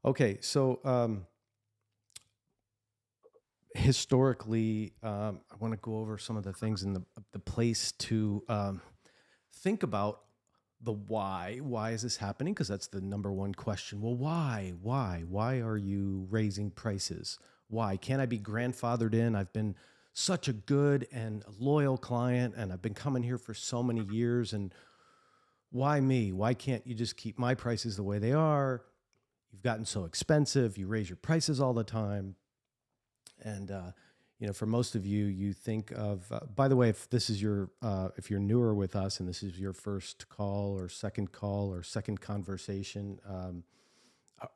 Okay, so historically, I want to go over some of the things in the place to think about the why. Why is this happening? Because that's the number one question. Well, why? Why are you raising prices? Why can't I be grandfathered in? I've been such a good and loyal client, and I've been coming here for so many years. And why me? Why can't you just keep my prices the way they are? You've gotten so expensive. You raise your prices all the time. And for most of you, you think of. By the way, if this is if you're newer with us, and this is your first call or second conversation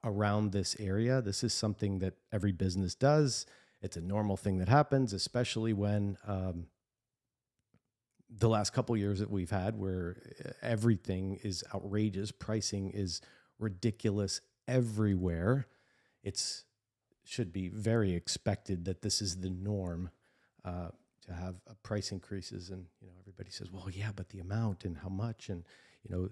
around this area, this is something that every business does. It's a normal thing that happens, especially when the last couple years that we've had, where everything is outrageous, pricing is ridiculous everywhere. It's should be very expected that this is the norm uh, to have price increases. And everybody says, well, yeah, but the amount and how much, and you know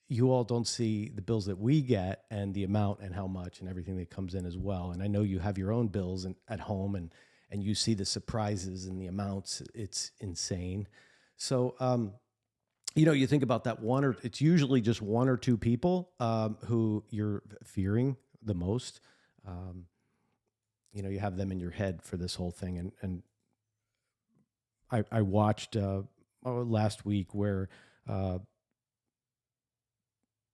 you all don't see the bills that we get and the amount and how much and everything that comes in as well. And I know you have your own bills at home, and you see the surprises and the amounts. It's insane. So you think about that one, or it's usually just one or two people who you're fearing the most. um, you have them in your head for this whole thing. And I watched last week where uh,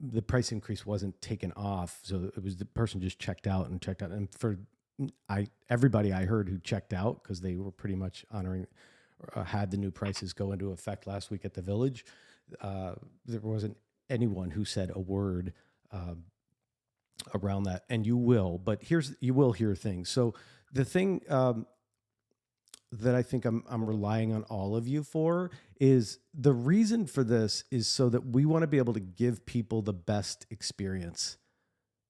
the price increase wasn't taken off, so it was the person just checked out and checked out. And for I everybody I heard who checked out, because they were pretty much honoring had the new prices go into effect last week at the Village. There wasn't anyone who said a word um, around that, and you will hear things. So the thing that I think I'm relying on all of you for is the reason for this is so that we want to be able to give people the best experience.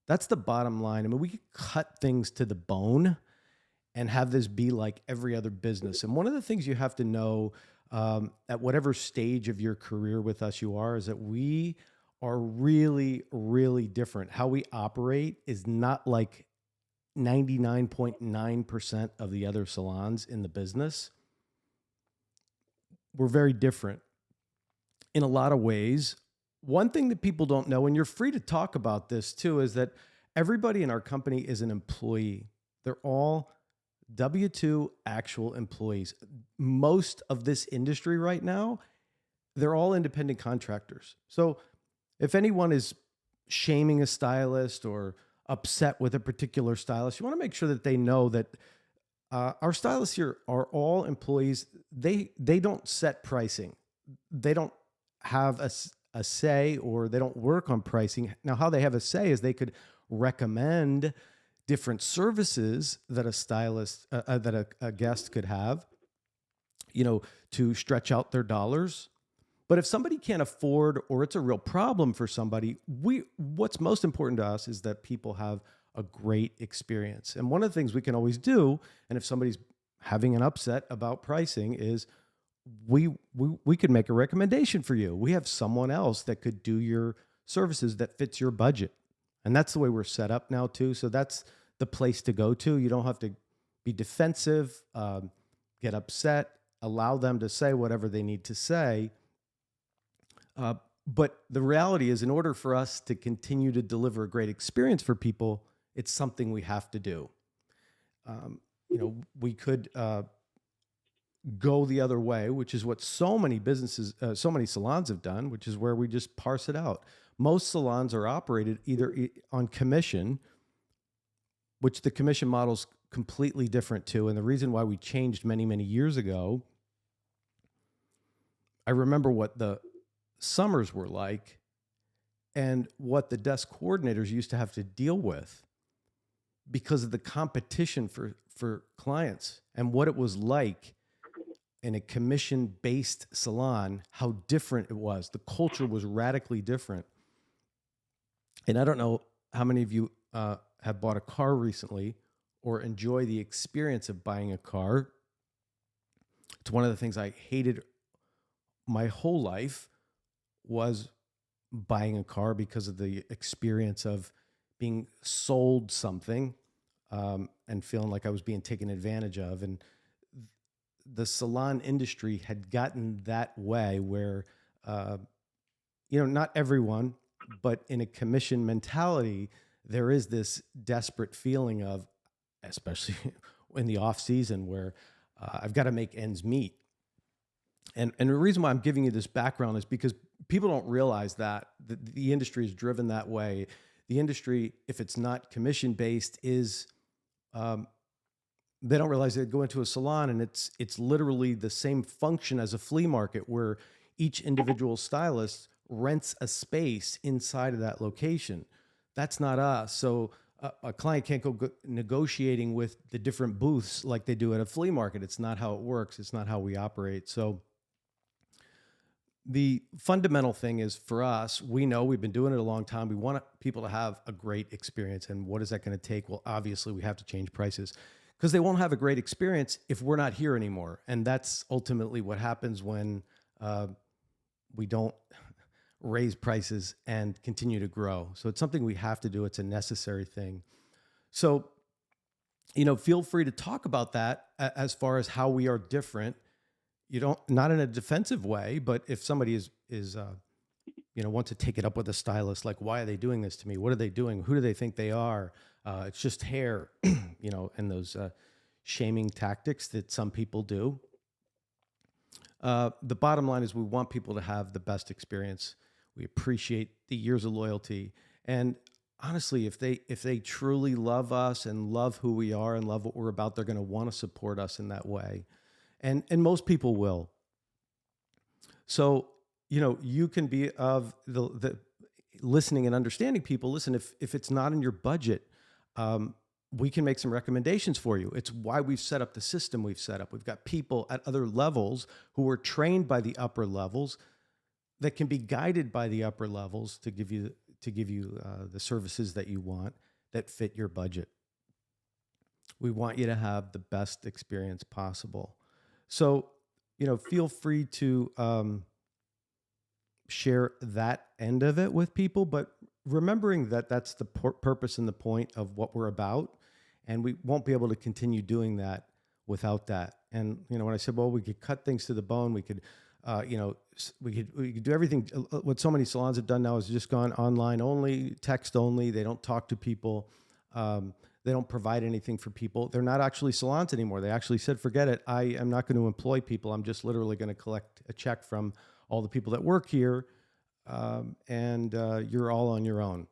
That's the bottom line. I mean, we could cut things to the bone and have this be like every other business. And one of the things you have to know at whatever stage of your career with us you are is that we are really, really different. How we operate is not like 99.9% of the other salons in the business. We're very different in a lot of ways. One thing that people don't know, and you're free to talk about this too, is that everybody in our company is an employee. They're all W 2 actual employees. Most of this industry right now, they're all independent contractors. So if anyone is shaming a stylist or upset with a particular stylist, you want to make sure that they know that our stylists here are all employees. They don't set pricing. They don't have a say, or they don't work on pricing. Now, how they have a say is they could recommend different services that a stylist that a guest could have, to stretch out their dollars. But if somebody can't afford, or it's a real problem for somebody, what's most important to us is that people have a great experience. And one of the things we can always do, and if somebody's having an upset about pricing, is we could make a recommendation for you. We have someone else that could do your services that fits your budget. And that's the way we're set up now too. So that's the place to go to. You don't have to be defensive, get upset, allow them to say whatever they need to say. Uh, but the reality is, in order for us to continue to deliver a great experience for people, it's something we have to do. We could go the other way, which is what so many businesses, so many salons have done, which is where we just parse it out. Most salons are operated either on commission, which the commission model's completely different too. And the reason why we changed many, many years ago, I remember what the summers were like and what the desk coordinators used to have to deal with because of the competition for clients, and what it was like in a commission based salon, how different it was. The culture was radically different. And I don't know how many of you have bought a car recently or enjoy the experience of buying a car. It's one of the things I hated my whole life, was buying a car, because of the experience of being sold something, and feeling like I was being taken advantage of. And the salon industry had gotten that way where, uh, not everyone, but in a commission mentality, there is this desperate feeling of, especially in the off season, where I've got to make ends meet. And the reason why I'm giving you this background is because people don't realize that the industry is driven that way. The industry, if it's not commission based, is um, they don't realize they go into a salon and it's literally the same function as a flea market where each individual stylist rents a space inside of that location. That's not us. So a client can't go negotiating with the different booths like they do at a flea market. It's not how it works. It's not how we operate. So the fundamental thing is, for us, we know we've been doing it a long time. We want people to have a great experience. And what is that going to take? Well, obviously, we have to change prices because they won't have a great experience if we're not here anymore. And that's ultimately what happens when we don't raise prices and continue to grow. So it's something we have to do. It's a necessary thing. So, feel free to talk about that as far as how we are different. You don't, not in a defensive way, but if somebody wants to take it up with a stylist, like, why are they doing this to me? What are they doing? Who do they think they are? It's just hair, and those shaming tactics that some people do. The bottom line is we want people to have the best experience. We appreciate the years of loyalty. And honestly, if they truly love us and love who we are and love what we're about, they're going to want to support us in that way. And most people will. So, you can be of the listening and understanding people. Listen, if it's not in your budget, we can make some recommendations for you. It's why we've set up the system we've set up. We've got people at other levels who are trained by the upper levels that can be guided by the upper levels to give you the services that you want that fit your budget. We want you to have the best experience possible. So, feel free to share that end of it with people, but remembering that that's the purpose and the point of what we're about. And we won't be able to continue doing that without that. And, when I said, well, we could cut things to the bone, we could, we could do everything. What so many salons have done now is just gone online only, text only. They don't talk to people. They don't provide anything for people. They're not actually salons anymore. They actually said, forget it. I am not going to employ people. I'm just literally going to collect a check from all the people that work here. And you're all on your own.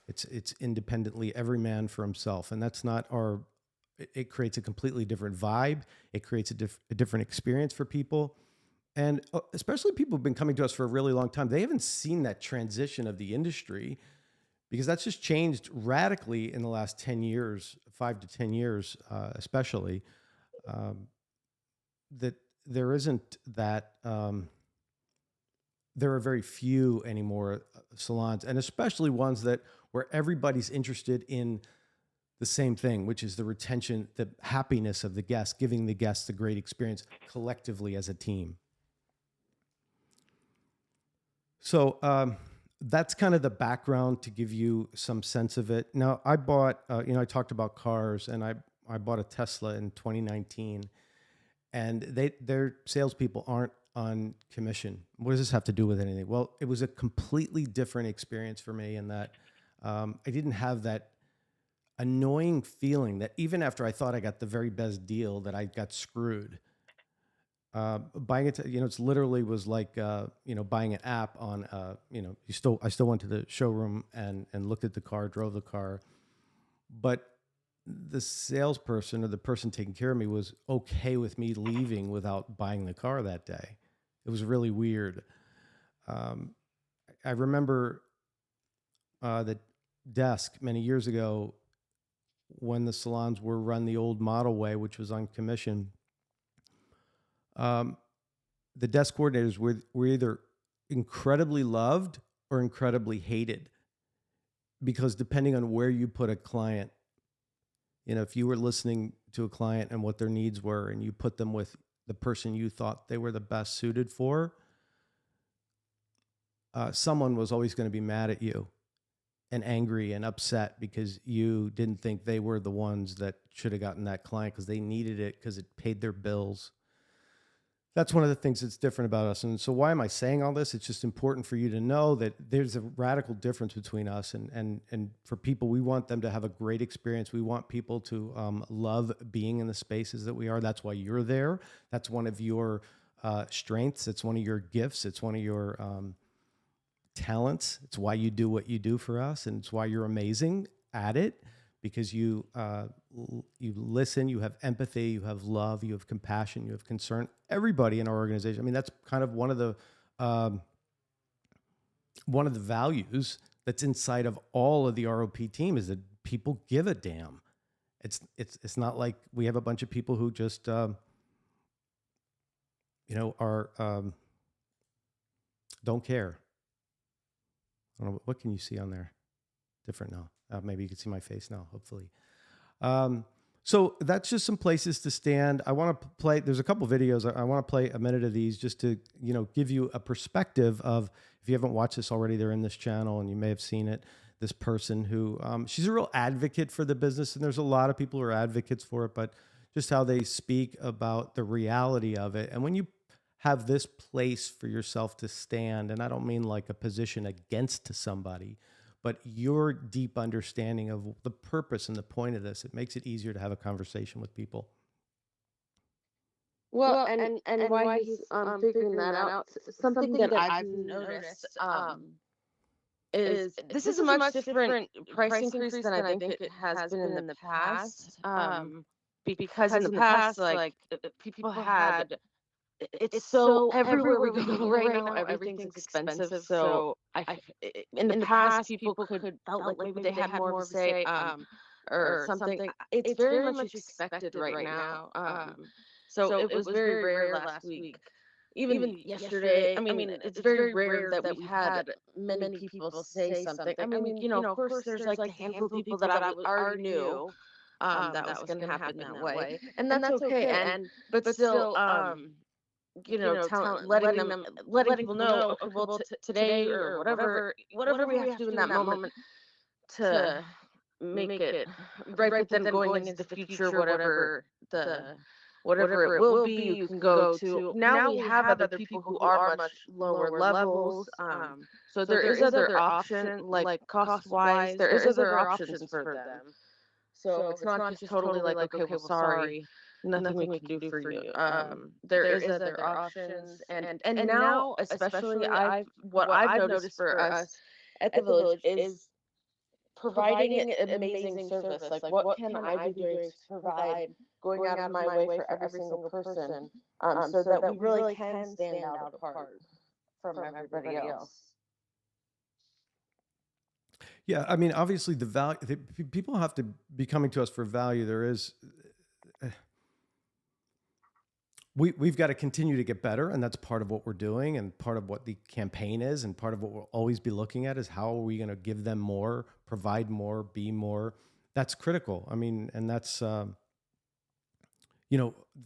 It's independently, every man for himself. And that's not it creates a completely different vibe. It creates a different experience for people. And especially people who've been coming to us for a really long time. They haven't seen that transition of the industry, because that's just changed radically in the last 10 years, 5 to 10 years, especially, that there isn't that, there are very few anymore salons, and especially ones where everybody's interested in the same thing, which is the retention, the happiness of the guests, giving the guests a great experience collectively as a team. So, that's kind of the background to give you some sense of it. Now, I bought, I talked about cars, and I bought a Tesla in 2019, and their salespeople aren't on commission. What does this have to do with anything? Well, it was a completely different experience for me in that I didn't have that annoying feeling that even after I thought I got the very best deal, that I got screwed. Buying it, it's literally was like, buying an app on, I still went to the showroom and looked at the car, drove the car, but the salesperson or the person taking care of me was okay with me leaving without buying the car that day. It was really weird. I remember the desk many years ago when the salons were run the old model way, which was on commission. The desk coordinators were either incredibly loved or incredibly hated, because depending on where you put a client, if you were listening to a client and what their needs were, and you put them with the person you thought they were the best suited for, someone was always going to be mad at you. and angry and upset because you didn't think they were the ones that should have gotten that client because they needed it because it paid their bills. That's one of the things that's different about us. And so why am I saying all this? It's just important for you to know that there's a radical difference between us and for people, we want them to have a great experience. We want people to love being in the spaces that we are. That's why you're there. That's one of your strengths. It's one of your gifts. It's one of your talents. It's why you do what you do for us. And it's why you're amazing at it, because you listen, you have empathy, you have love, you have compassion, you have concern. Everybody in our organization. I mean, that's kind of one of the values that's inside of all of the ROP team, is that people give a damn. It's not like we have a bunch of people who just are don't care. I don't know, what can you see on there? Different now. Maybe you can see my face now, hopefully. So that's just some places to stand. I want to play, there's a couple videos. I want to play a minute of these just to, give you a perspective of, if you haven't watched this already, they're in this channel and you may have seen it. This person who, she's a real advocate for the business, and there's a lot of people who are advocates for it, but just how they speak about the reality of it. And when you have this place for yourself to stand, and I don't mean like a position against somebody, but your deep understanding of the purpose and the point of this, it makes it easier to have a conversation with people. Well, and why he's figuring that out, something that I've noticed is this is a much different price increase than I think it has been in the past. Because in the past, like people had, it's so everywhere we go right now, everything's expensive. So in the past, people could felt like maybe they had more to say, or something. It's very much expected right now. So it was very rare last week. Even yesterday, I mean, it's very rare that we had many people say something. I mean, of course, there's like a handful of people that I already knew that was going to happen that way, and that's okay. But still, letting people know, okay, well, today or whatever we have to do in that moment to make it right. But then going into the future, whatever it will be, you can go to. Now we have other people who are much lower levels. So there is other option, like cost wise, there is other options for them. So it's not just totally like, okay, well, sorry, nothing we can do for you. There is other options, and now especially what I've noticed for us at the village is providing an amazing service. Like, what can I be doing to provide, going out of my way for every single person, so that we really can stand out apart from everybody else. Yeah, I mean, obviously the value, people have to be coming to us for value. There is, we've got to continue to get better, and that's part of what we're doing, and part of what the campaign is, and part of what we'll always be looking at is how are we going to give them more, provide more, be more. That's critical. I mean, and that's,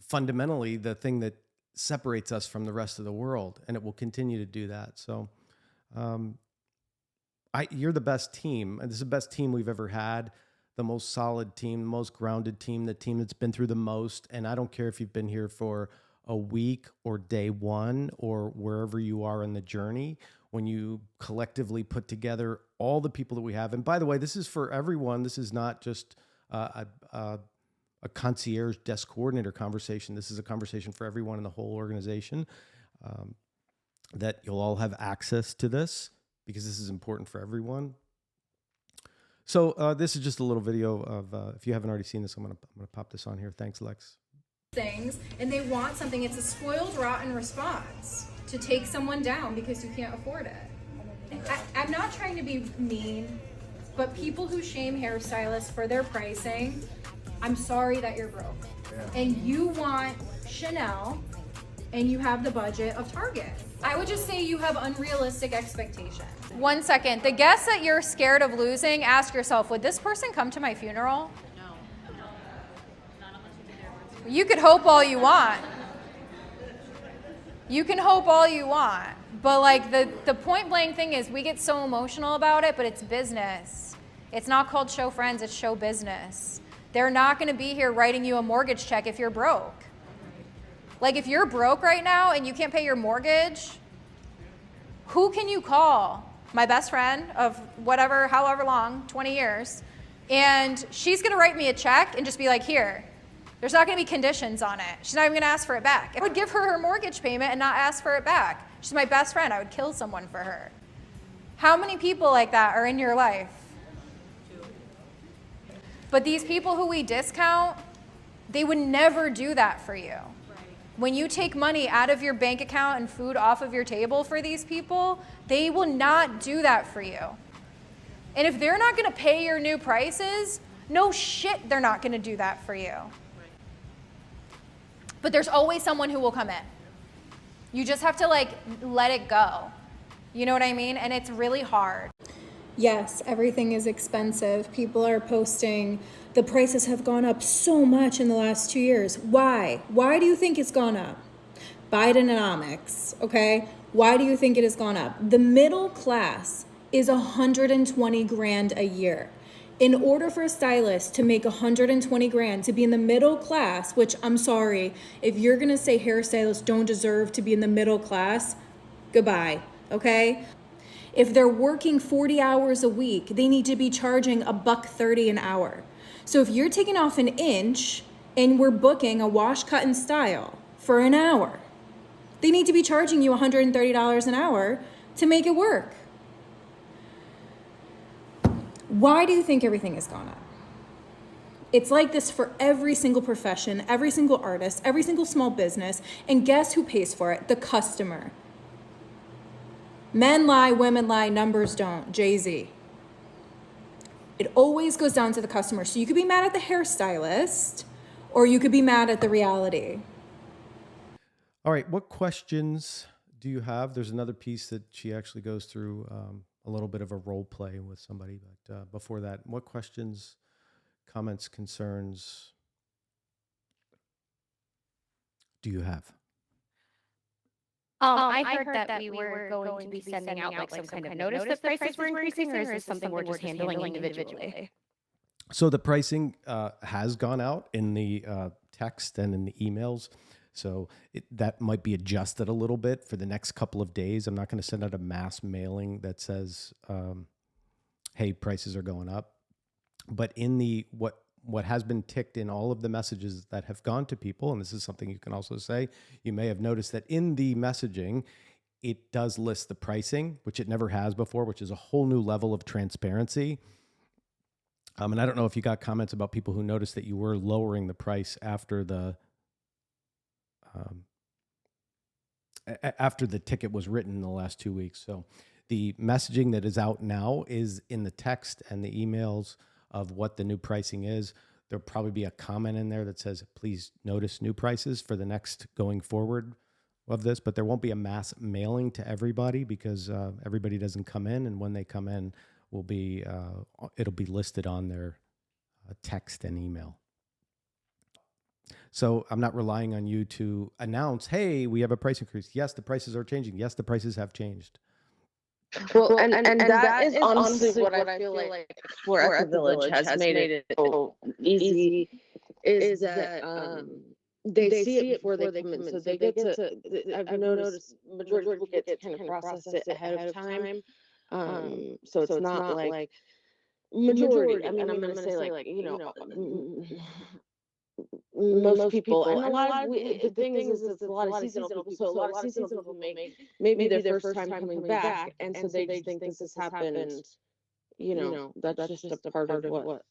fundamentally the thing that separates us from the rest of the world, and it will continue to do that. So, you're the best team. This is the best team we've ever had, the most solid team, the most grounded team, the team that's been through the most. And I don't care if you've been here for a week or day one or wherever you are in the journey, when you collectively put together all the people that we have. And by the way, this is for everyone. This is not just a concierge desk coordinator conversation. This is a conversation for everyone in the whole organization, that you'll all have access to this, because this is important for everyone. So this is just a little video of, if you haven't already seen this, I'm gonna pop this on here. Thanks, Lex. Things, and they want something. It's a spoiled, rotten response to take someone down because you can't afford it. I'm not trying to be mean, but people who shame hairstylists for their pricing, I'm sorry that you're broke. Yeah. And you want Chanel, and you have the budget of Target. I would just say you have unrealistic expectations. 1 second. The guests that you're scared of losing, ask yourself, would this person come to my funeral? No. You could hope all you want. You can hope all you want, But like the point blank thing is we get so emotional about it, but it's business. It's not called show friends, it's show business. They're not gonna be here writing you a mortgage check if you're broke. Like if you're broke right now and you can't pay your mortgage, who can you call? My best friend of whatever, however long, 20 years. And she's gonna write me a check and just be like, here. There's not gonna be conditions on it. She's not even gonna ask for it back. I would give her her mortgage payment and not ask for it back. She's my best friend, I would kill someone for her. How many people like that are in your life? But these people who we discount, they would never do that for you. When you take money out of your bank account and food off of your table for these people, they will not do that for you. And if they're not gonna pay your new prices, no shit, they're not gonna do that for you. But there's always someone who will come in. You just have to like let it go. You know what I mean? And it's really hard. Yes, everything is expensive. People are posting, the prices have gone up so much in the last 2 years. Why? Why do you think it's gone up? Bidenomics, okay? Why do you think it has gone up? The middle class is 120 grand a year. In order for a stylist to make 120 grand to be in the middle class, which I'm sorry, if you're gonna say hairstylists don't deserve to be in the middle class, goodbye, okay? If they're working 40 hours a week, they need to be charging $1.30 an hour. So if you're taking off an inch and we're booking a wash, cut, and style for an hour, they need to be charging you $130 an hour to make it work. Why do you think everything has gone up? It's like this for every single profession, every single artist, every single small business, and guess who pays for it? The customer. Men lie, women lie, numbers don't. Jay-Z. It always goes down to the customer. So you could be mad at the hairstylist or you could be mad at the reality. All right. What questions do you have? There's another piece that she actually goes through a little bit of a role play with somebody. But before that, what questions, comments, concerns do you have? I heard that we were going to be sending out like some kind of notice that prices were increasing, or is this something we're just handling individually? So the pricing has gone out in the text and in the emails. So that might be adjusted a little bit for the next couple of days. I'm not going to send out a mass mailing that says, hey, prices are going up. But in the what has been ticked in all of the messages that have gone to people, and this is something you can also say, you may have noticed that in the messaging, it does list the pricing, which it never has before, which is a whole new level of transparency. And I don't know if you got comments about people who noticed that you were lowering the price after the ticket was written in the last 2 weeks. So the messaging that is out now is in the text and the emails of what the new pricing is. There'll probably be a comment in there that says, please notice new prices for the next going forward of this, but there won't be a mass mailing to everybody because everybody doesn't come in. And when they come in, it'll be listed on their text and email. So I'm not relying on you to announce, hey, we have a price increase. Yes, the prices are changing. Yes, the prices have changed. Well, and that is honestly what I feel like for Echo Village has made it so easy is that they see it before they come in. So they get to, I've noticed majority of people get to kind of process it ahead of time. So it's not like majority. I mean, I'm going to say like, most people, and a lot of the thing is it's a lot of seasonal people. So a lot of seasonal people make maybe their first time coming back, and so they just think this has happened. That's just a part of what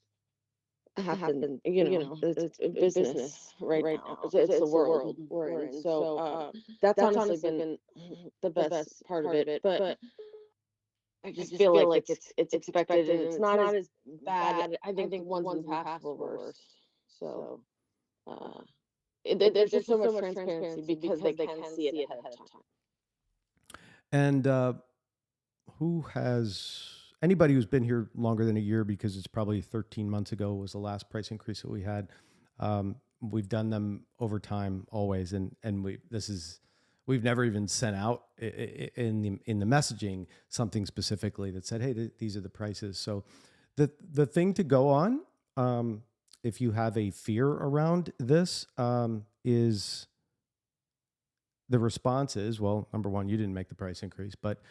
happened. It's business right now. It's the world we're in. So that's honestly been the best part of it. But I just feel like it's expected, and it's not as bad. I think ones in the past were worse. So. There's just so much transparency because they can see it ahead of time. And anybody who's been here longer than a year, because it's probably 13 months ago was the last price increase that we had. We've done them over time always. And We've never even sent out in the messaging something specifically that said, "Hey, these are the prices." So, the thing to go on, if you have a fear around this, is the response is, well, number one, you didn't make the price increase, but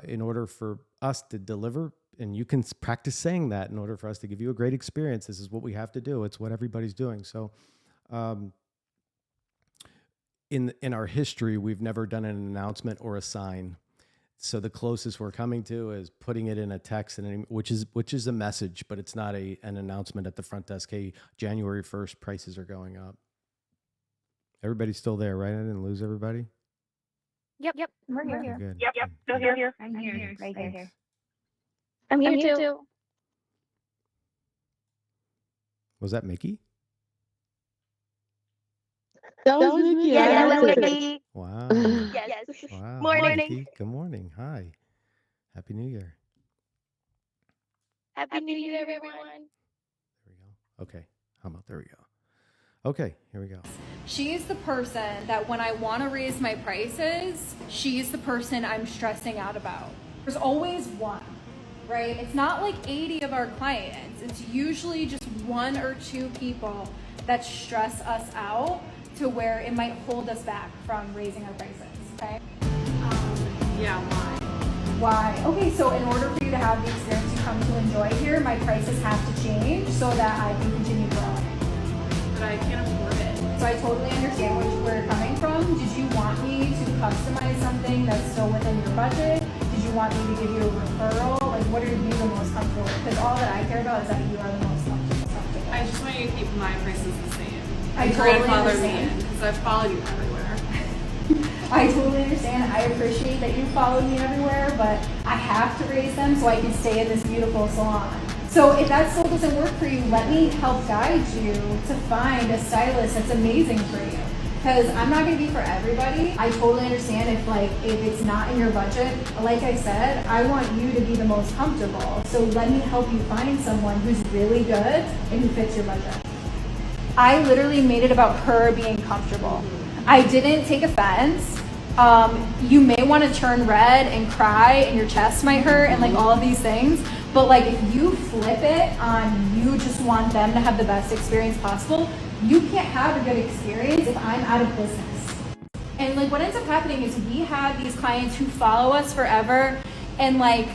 in order for us to deliver, and you can practice saying that, in order for us to give you a great experience, this is what we have to do. It's what everybody's doing. So. In our history, we've never done an announcement or a sign. So the closest we're coming to is putting it in a text, which is a message, but it's not an announcement at the front desk. Hey, January 1st, prices are going up. Everybody's still there, right? I didn't lose everybody. Yep. We're Okay, here. good. Yep, still here. I'm here. Right Thanks. here. I'm here too. Was that Mickey? That was Mickey. Yeah, I that was was Mickey. Mickey. Wow. Yes. Wow. Morning. Mickey. Good morning. Hi. Happy New Year. Happy New Year, everyone. There we go. Okay. How about there we go. Okay, here we go. She's the person that when I want to raise my prices, she's the person I'm stressing out about. There's always one, right? It's not like 80 of our clients. It's usually just 1 or 2 people that stress us out to where it might hold us back from raising our prices, okay? Yeah, why? Why? Okay, so in order for you to have the experience you come to enjoy here, my prices have to change so that I can continue growing. But I can't afford it. So I totally understand where you're coming from. Did you want me to customize something that's still within your budget? Did you want me to give you a referral? Like, what are you the most comfortable with? Because all that I care about is that you are the most comfortable. I just want you to keep my prices the same. I And totally grandfather me understand. in, because I've followed you everywhere. I totally understand. I appreciate that you followed me everywhere, but I have to raise them so I can stay in this beautiful salon. So if that still doesn't work for you, let me help guide you to find a stylist that's amazing for you. Because I'm not going to be for everybody. I totally understand if it's not in your budget. Like I said, I want you to be the most comfortable. So let me help you find someone who's really good and who fits your budget. I literally made it about her being comfortable. I didn't take offense. You may want to turn red and cry and your chest might hurt and like all of these things. But like if you flip it on you just want them to have the best experience possible, you can't have a good experience if I'm out of business. And like what ends up happening is we have these clients who follow us forever and like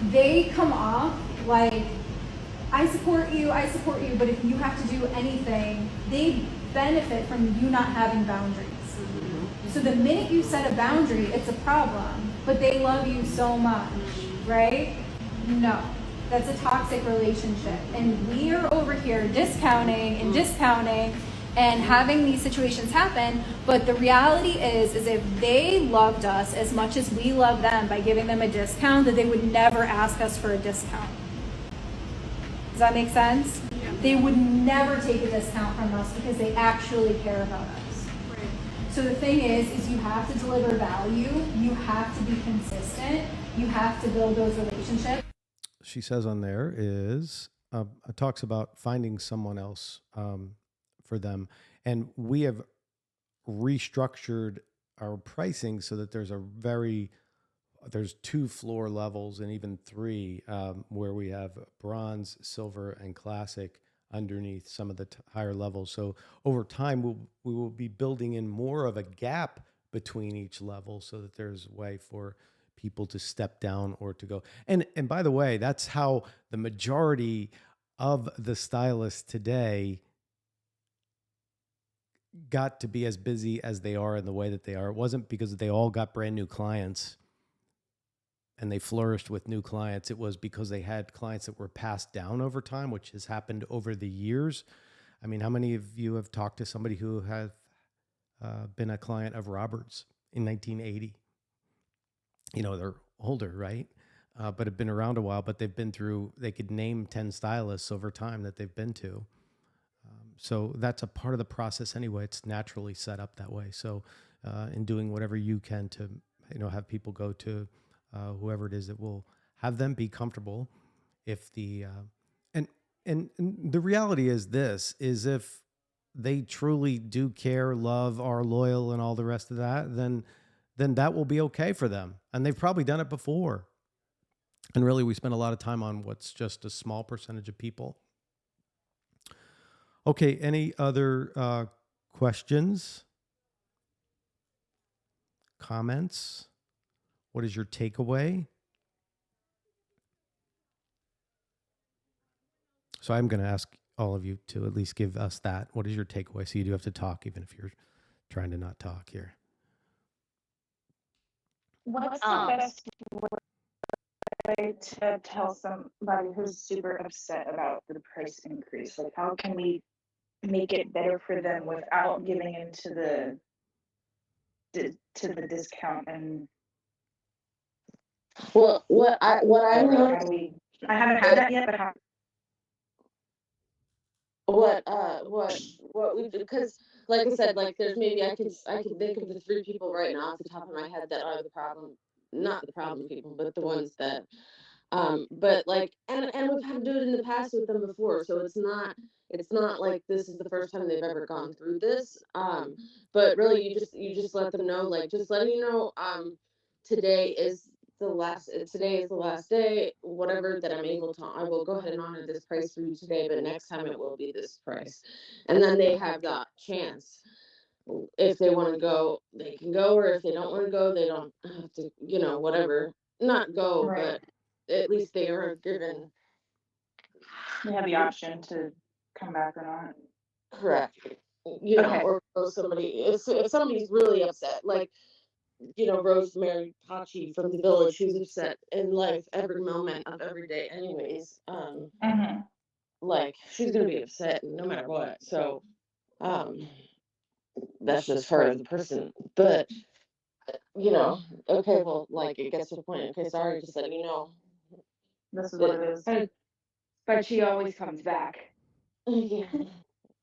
they come off like I support you, but if you have to do anything, they benefit from you not having boundaries. So the minute you set a boundary, it's a problem, but they love you so much, right? No, that's a toxic relationship. And we are over here discounting and having these situations happen, but the reality is if they loved us as much as we love them by giving them a discount, that they would never ask us for a discount. Does that make sense? Yeah. They would never take a discount from us because they actually care about us. Right. So the thing is you have to deliver value, you have to be consistent, you have to build those relationships. She says on there is, it talks about finding someone else for them. And we have restructured our pricing so that there's there's 2 floor levels and even 3 where we have bronze, silver, and classic underneath some of the higher levels. So over time, we will be building in more of a gap between each level so that there's a way for people to step down or to go. And by the way, that's how the majority of the stylists today got to be as busy as they are in the way that they are. It wasn't because they all got brand new clients and they flourished with new clients. It was because they had clients that were passed down over time, which has happened over the years. I mean, how many of you have talked to somebody who have been a client of Roberts in 1980? You know, they're older, right? But have been around a while, but they could name 10 stylists over time that they've been to. So that's a part of the process anyway. It's naturally set up that way. So in doing whatever you can to, have people go to whoever it is that will have them be comfortable. If the and the reality is this is if they truly do care, love, are loyal, and all the rest of that, then that will be okay for them. And they've probably done it before. And really, we spend a lot of time on what's just a small percentage of people. Okay, any other questions? Comments? What is your takeaway? So I'm going to ask all of you to at least give us that. What is your takeaway? So you do have to talk, even if you're trying to not talk here. What's the best way to tell somebody who's super upset about the price increase? Like, how can we make it better for them without giving into the discount? And Well, what I how know, do we? I haven't had that yet, but how? what we do, because like I said, like there's maybe I could think of the 3 people right now off the top of my head that are the problem, not the problem people, but the ones that but like and we've had to do it in the past with them before, so it's not like this is the first time they've ever gone through this. But really you just let them know, like just letting you know, today is the last day, whatever, that I'm able to, I will go ahead and honor this price for you today, but next time it will be this price. And then they have that chance. If they want to go, they can go, or if they don't want to go, they don't have to, whatever, not go, Right. but at least they are given. They have the option to come back or not. Correct. Okay. Or somebody, if somebody's really upset, like, Rosemary Pachi from the village, who's upset in life every moment of every day anyways, Mm-hmm. like she's gonna be upset no matter what. So that's just her as a person. But okay, well, like it gets to the point, okay, sorry, just letting you know. This is what it is. But she always comes back. Yeah.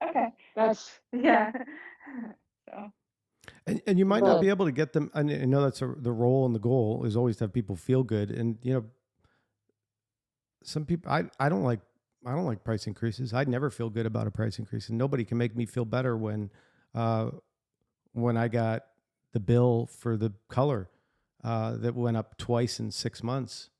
Okay. That's yeah. So. And you might not But be able to get them. I know that's the role and the goal is always to have people feel good. And some people, I don't like price increases. I'd never feel good about a price increase, and nobody can make me feel better when I got the bill for the color that went up twice in 6 months.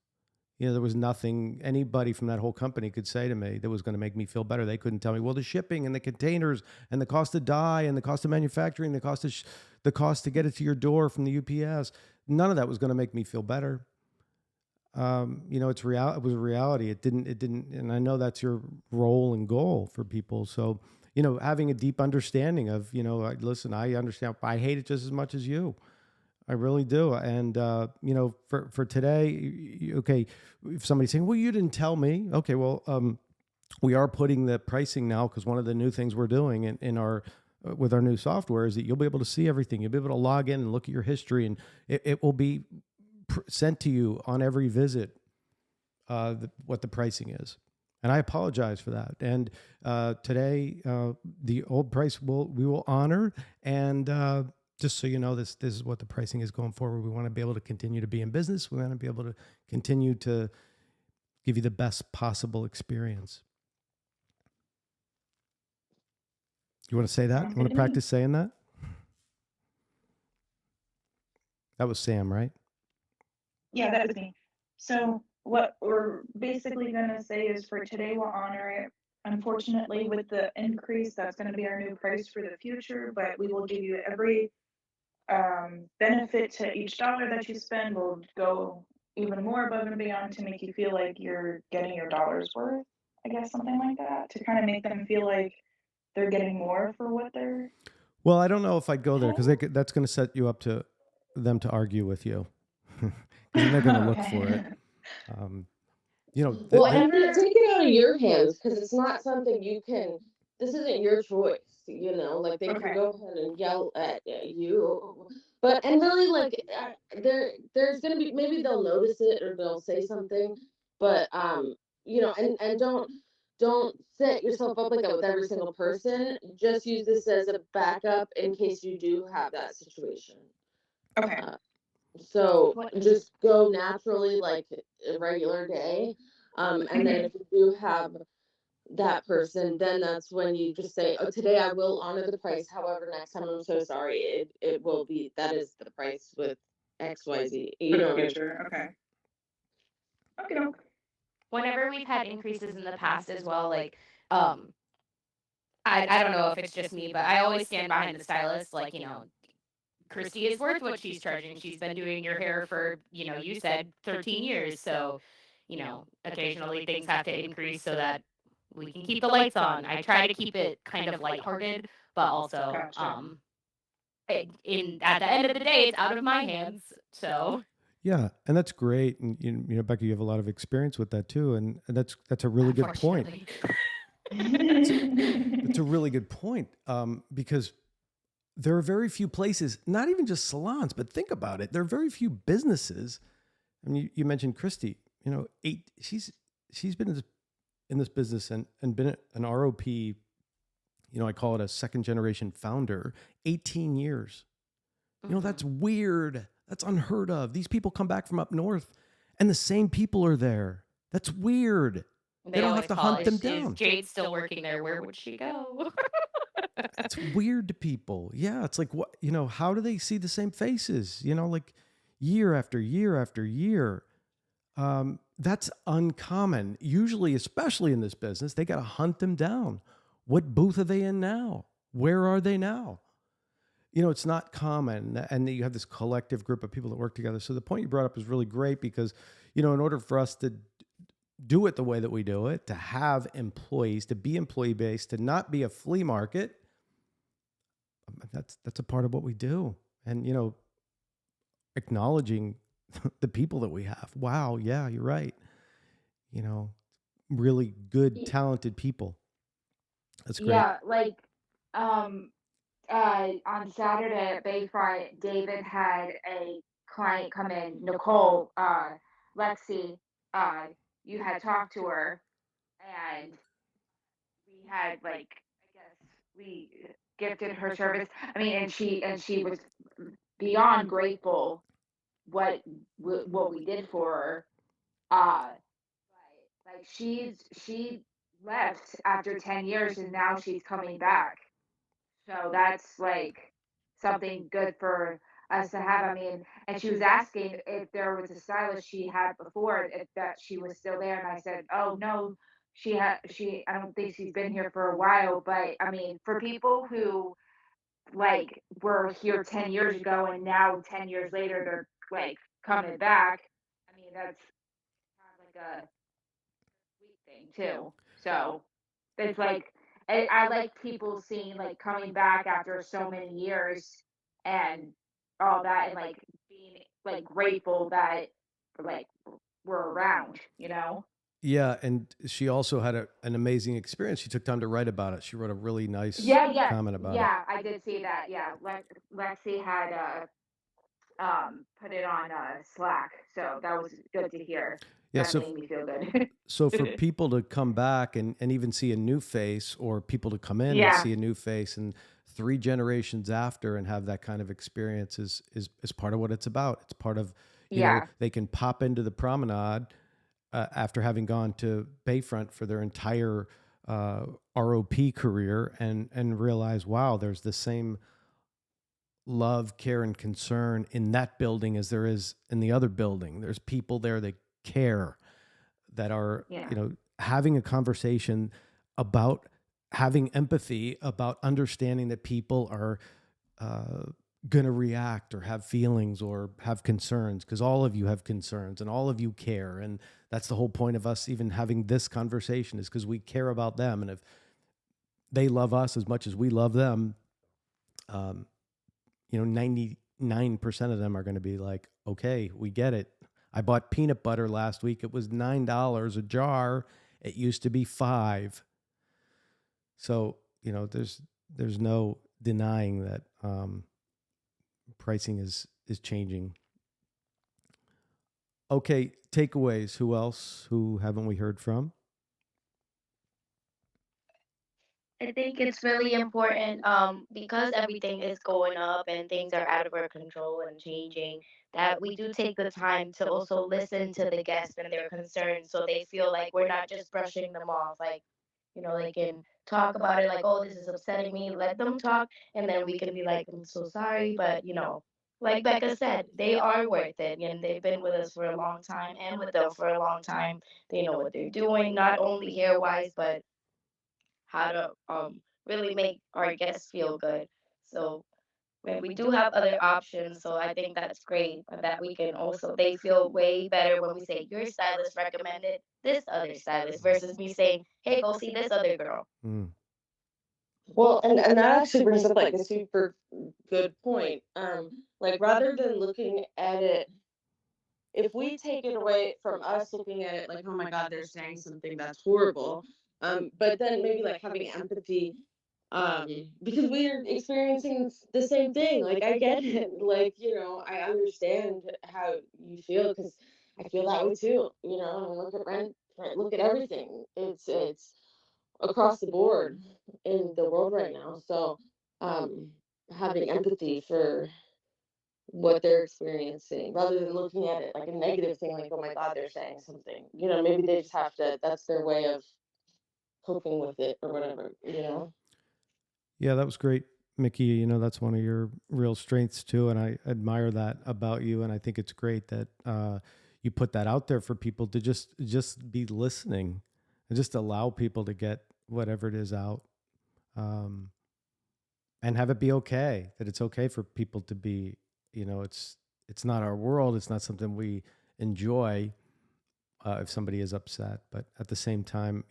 There was nothing anybody from that whole company could say to me that was going to make me feel better. They couldn't tell me, well, the shipping and the containers and the cost of dye and the cost of manufacturing, the cost to get it to your door from the UPS. None of that was going to make me feel better. It's real. It was a reality. It didn't, and I know that's your role and goal for people. So, having a deep understanding of, listen, I understand. I hate it just as much as you. I really do. And, for today, okay, if somebody's saying, well, you didn't tell me. Okay, well, we are putting the pricing now, because one of the new things we're doing in our with our new software is that you'll be able to see everything. You'll be able to log in and look at your history, and it will be sent to you on every visit what the pricing is. And I apologize for that. And today, the old price we will honor. And just so you know, this is what the pricing is going forward. We want to be able to continue to be in business. We want to be able to continue to give you the best possible experience. You want to say that? You want to practice saying that? That was Sam, right? Yeah, that was me. So what we're basically going to say is for today, we'll honor it. Unfortunately, with the increase, that's going to be our new price for the future, but we will give you every benefit to each dollar that you spend. Will go even more above and beyond to make you feel like you're getting your dollar's worth, I guess, something like that, to kind of make them feel like they're getting more for what they're. Well, I don't know if I'd go there, because that's going to set you up to them to argue with you. And they're going to look for it. Well, and take it out of your hands, because it's not something you can. This isn't your choice. Like they can go ahead and yell at you, but and really, like there's gonna be, maybe they'll notice it or they'll say something, but and don't set yourself up like that with every single person. Just use this as a backup in case you do have that situation. Okay. So just go naturally like a regular day. And then if you do have that person, then that's when you just say, oh, today I will honor the price. However, next time I'm so sorry. It will be, that is the price with XYZ. You know what I mean? Future, okay. Okay, okay. Whenever we've had increases in the past as well, like, um, I don't know if it's just me, but I always stand behind the stylist. Like, Christy is worth what she's charging. She's been doing your hair for, you said 13 years. So, occasionally things have to increase so that we can keep the lights on. I try to keep it kind of lighthearted, but also, Gotcha. at the end of the day, it's out of my hands. So, Yeah, and that's great. And Becca, you have a lot of experience with that too, and that's a really good point. unfortunately. It's a really good point, because there are very few places, not even just salons, but think about it. There are very few businesses. I mean, you mentioned Christy. She's been in this business and been an ROP. I call it a second generation founder. 18 years. That's weird. That's unheard of. These people come back from up north, and the same people are there. That's weird. They don't have to hunt them down. Is Jade still working there? Where would she go? It's weird to people. Yeah, it's like, what, how do they see the same faces? Like year after year after year. That's uncommon. Usually, especially in this business, they got to hunt them down. What booth are they in now? Where are they now? It's not common. And you have this collective group of people that work together. So the point you brought up is really great because, in order for us to do it the way that we do it, to have employees, to be employee based, to not be a flea market, that's a part of what we do. And, acknowledging the people that we have. Wow. Yeah, you're right. Really good, talented people. That's great. Yeah, like on Saturday at Bayfront, David had a client come in, Nicole, Lexi, you had talked to her and we had like I guess we gifted her service. I mean, and she was beyond grateful what what we did for her. Uh like she left after 10 years and now she's coming back. So that's like something good for us to have. I mean, and she was asking if there was a stylist she had before, if that she was still there. And I said, oh no, I don't think she's been here for a while. But I mean, for people who like were here 10 years ago and now 10 years later they're like coming back, I mean, that's kind of like a sweet thing too. So it's like I like people seeing like coming back after so many years and all that and like being like grateful that like we're around, you know? Yeah, and she also had an amazing experience. She took time to write about it. She wrote a really nice Yeah, comment about it. yeah, I did see that. Yeah, Lexi had put it on Slack, so that was good to hear. Yeah, That so made me feel good. so for people to come back and even see a new face, or people to come in and Yeah, see a new face and 3 generations after and have that kind of experience is part of what it's about. It's part of, yeah, they can pop into the promenade after having gone to Bayfront for their entire ROP career and realize, wow, there's the same love, care, and concern in that building as there is in the other building. There's people there that care, that are, yeah, having a conversation about having empathy, about understanding that people are going to react or have feelings or have concerns, because all of you have concerns and all of you care. And that's the whole point of us even having this conversation, is because we care about them. And if they love us as much as we love them, 99% of them are going to be like, okay, we get it. I bought peanut butter last week. It was $9 a jar. It used to be $5. So, there's no denying that pricing is changing. Okay, takeaways. Who else? Who haven't we heard from? I think it's really important because everything is going up and things are out of our control and changing, that we do take the time to also listen to the guests and their concerns so they feel like we're not just brushing them off. Like, They can talk about it like, oh, this is upsetting me. Let them talk, and then we can be like, I'm so sorry, but like Becca said, they are worth it, and they've been with us for a long time, and with them for a long time. They know what they're doing, not only hair wise, but how to really make our guests feel good. So when we do have other options, so I think that's great that we can also they feel way better when we say your stylist recommended this other stylist versus me saying, hey, go see this other girl. Mm. Well, and that actually brings up like a super good point. Like rather than looking at it, if we take it away from us looking at it like, oh my God, they're saying something that's horrible. But then maybe like having empathy, because we're experiencing the same thing. Like I get it. Like, I understand how you feel because I feel that way too. I mean, look at rent, look at everything. It's across the board in the world right now. So, um, having empathy for what they're experiencing rather than looking at it like a negative thing, like, oh my God, they're saying something. Maybe they just have to, that's their way of coping with it or whatever. Yeah, that was great, Mickey. That's one of your real strengths too, and I admire that about you. And I think it's great that you put that out there for people to just be listening and just allow people to get whatever it is out, um, and have it be okay. That it's okay for people to be. It's not our world. It's not something we enjoy. If somebody is upset, but at the same time,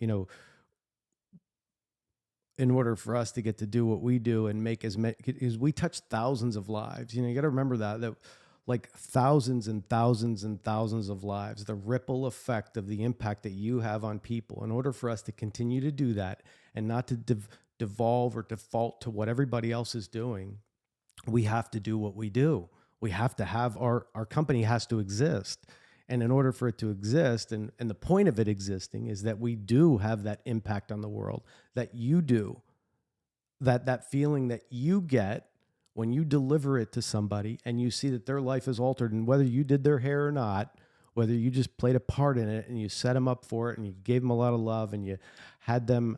in order for us to get to do what we do and make as many, is we touch thousands of lives. You got to remember that like thousands and thousands and thousands of lives, the ripple effect of the impact that you have on people. In order for us to continue to do that and not to devolve or default to what everybody else is doing, we have to do what we do. We have to have our company has to exist. And in order for it to exist, and the point of it existing is that we do have that impact on the world, that you do, that feeling that you get when you deliver it to somebody and you see that their life is altered, and whether you did their hair or not, whether you just played a part in it and you set them up for it and you gave them a lot of love and you had them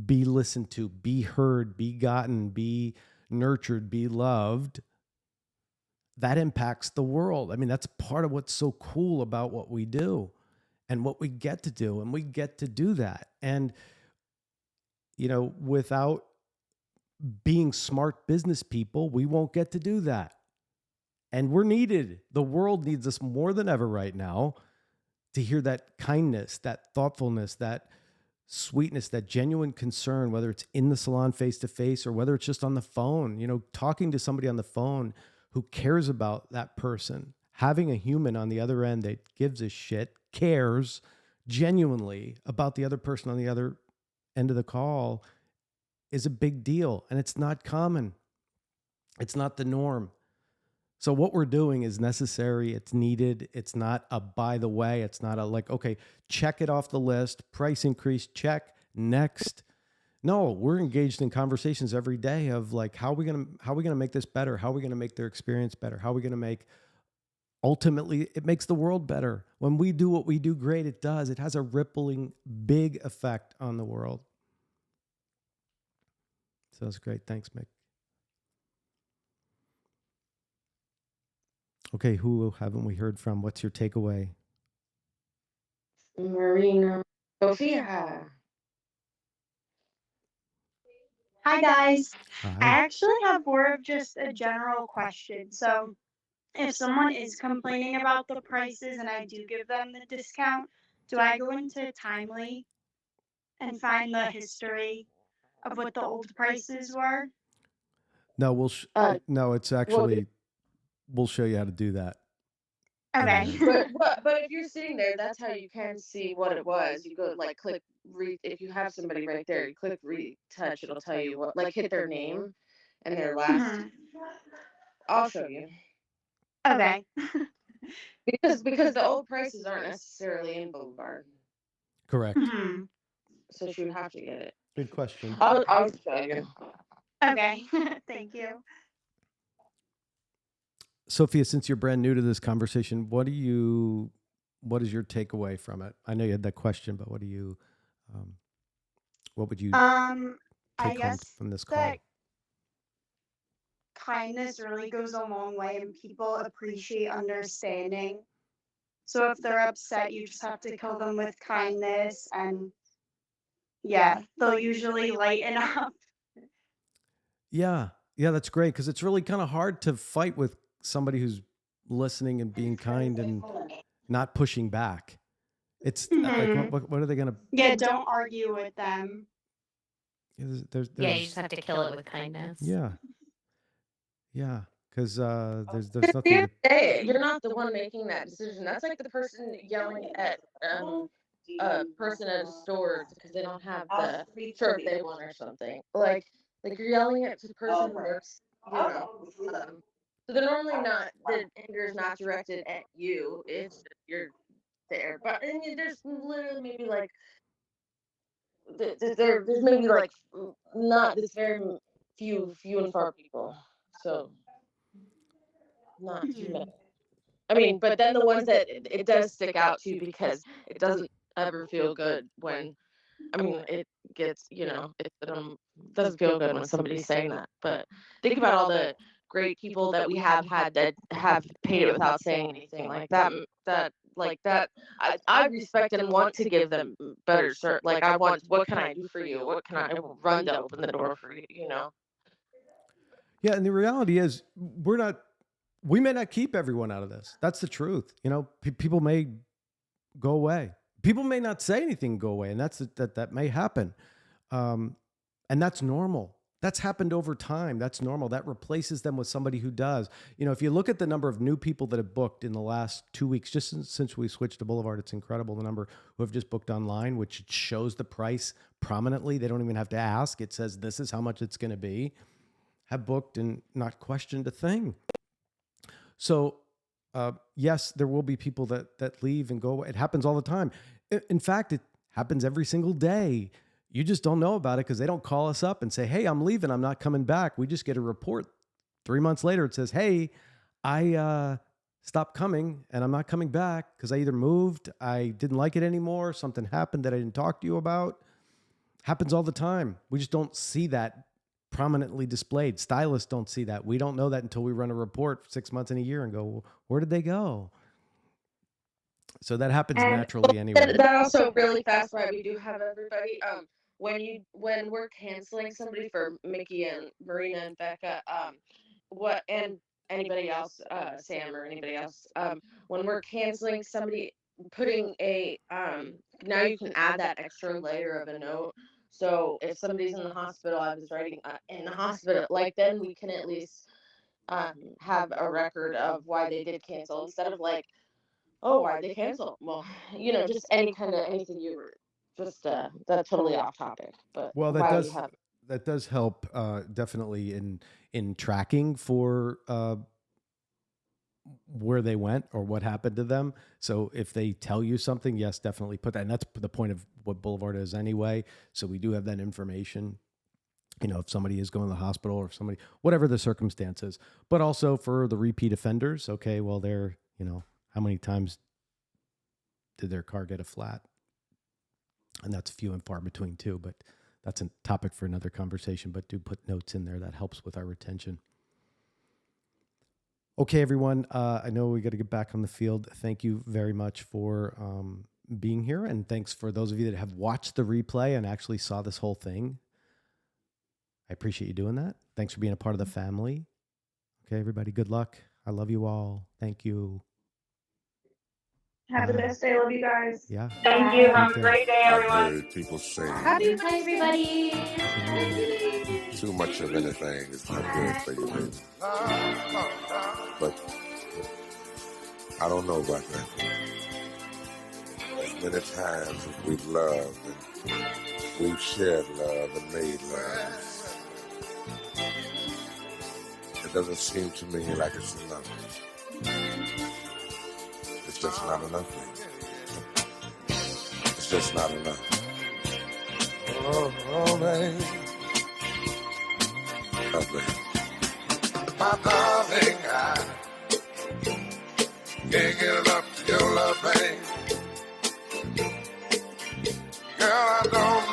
be listened to, be heard, be gotten, be nurtured, be loved, that impacts the world. I mean, that's part of what's so cool about what we do and what we get to do. And we get to do that. And, without being smart business people, we won't get to do that. And we're needed. The world needs us more than ever right now to hear that kindness, that thoughtfulness, that sweetness, that genuine concern, whether it's in the salon face to face or whether it's just on the phone, talking to somebody on the phone who cares about that person, having a human on the other end that gives a shit, cares genuinely about the other person on the other end of the call is a big deal. And it's not common. It's not the norm. So what we're doing is necessary. It's needed. It's not a by the way. It's not a like, okay, check it off the list, price increase, check, next. No, we're engaged in conversations every day of like, how are we gonna make this better? How are we gonna make their experience better? How are we gonna make, ultimately, it makes the world better. When we do what we do great, it does. It has a rippling big effect on the world. So that's great. Thanks, Mick. Okay, who haven't we heard from? What's your takeaway? Marina, Sophia. Hi guys. I Hi. actually have more of just a general question. So if someone is complaining about the prices and I do give them the discount, do I go into Timely and find the history of what the old prices were? No, Uh, no, it's well, actually, we'll show you how to do that. Okay. but if you're sitting there, that's how you can see what it was. You go like click read. If you have somebody right there, you click retouch. It'll tell you what, like hit their name and their last. Mhm. I'll show you Okay. because the old prices aren't necessarily in Boulevard, Correct. Mhm. so she would have to get it. Good question. I'll show you. Okay. Thank you. Sophia, since you're brand new to this conversation, what is your takeaway from it? I know you had that question, but what do you What would you I take home guess from this call? that kindness really goes a long way and people appreciate understanding. So if they're upset, you just have to kill them with kindness and yeah, they'll usually lighten up. Yeah, yeah, that's great because it's really kind of hard to fight with somebody who's listening and being kind and not pushing back. It's like, Mhm. what are they gonna? Yeah, don't argue with them. Yeah, you just have to kill it with kindness. Yeah, yeah, because there's At the nothing end to. of the day, you're not the one making that decision. That's like the person yelling at a person at a store because they don't have the shirt they want or something. Like you're yelling at the person who works, you know. So they're normally not, the anger is not directed at you. It's you're there. But and there's literally maybe like there's maybe like not this very few and far people. So not too many. I mean, but then the ones that it does stick out to because it doesn't ever feel good when, I mean, it gets, it doesn't feel good when somebody's saying that. But think about all the great people that we have had that have paid it without saying anything like that. Like that. I respect and want to give them better service. Like I want, what can I do for you? What can I run to open the door for you? You know. Yeah, and the reality is, we may not keep everyone out of this. That's the truth. People may go away. People may not say anything, and go away, and that may happen. And that's normal. That's happened over time. That's normal. That replaces them with somebody who does. If you look at the number of new people that have booked in the last 2 weeks, just since we switched to Boulevard, it's incredible the number who have just booked online, which shows the price prominently. They don't even have to ask. It says this is how much it's going to be. Have booked and not questioned a thing. So, yes, there will be people that leave and go. It happens all the time. In fact, it happens every single day. You just don't know about it because they don't call us up and say, hey, I'm leaving. I'm not coming back. We just get a report 3 months later. It says, hey, I stopped coming and I'm not coming back because I either moved, I didn't like it anymore, something happened that I didn't talk to you about. Happens all the time. We just don't see that prominently displayed. Stylists don't see that. We don't know that until we run a report 6 months in a year and go, well, where did they go? So that happens naturally anyway. That also really fast why we do have everybody. When we're canceling somebody for Mickey and Marina and Becca, and anybody else, Sam or anybody else, when we're canceling somebody, putting a now you can add that extra layer of a note. So if somebody's in the hospital, I was writing in the hospital, like then we can at least have a record of why they did cancel instead of like, oh, why'd they cancel? Well, just anything you were just that's totally off topic. But Well, why that does help definitely in tracking for where they went or what happened to them. So if they tell you something, yes, definitely put that. And that's the point of what Boulevard is anyway. So we do have that information. If somebody is going to the hospital or somebody, whatever the circumstances, but also for the repeat offenders. Okay, well, they're, how many times did their car get a flat? And that's few and far between too, but that's a topic for another conversation, but do put notes in there. That helps with our retention. Okay, everyone. I know we got to get back on the field. Thank you very much for being here. And thanks for those of you that have watched the replay and actually saw this whole thing. I appreciate you doing that. Thanks for being a part of the family. Okay, everybody, good luck. I love you all. Thank you. Have the best day. Love you guys. Yeah. Thank you. Have You a too. great day, I've everyone. heard people say Happy Pride, everybody! too much of anything is not good for you, baby. But I don't know about that. As many times as we've loved and we've shared love and made love, it doesn't seem to me like it's enough. It's just not enough, baby. It's just not enough. Oh, baby. Oh, baby. My darling, I can't get enough of your love, babe. Girl, I don't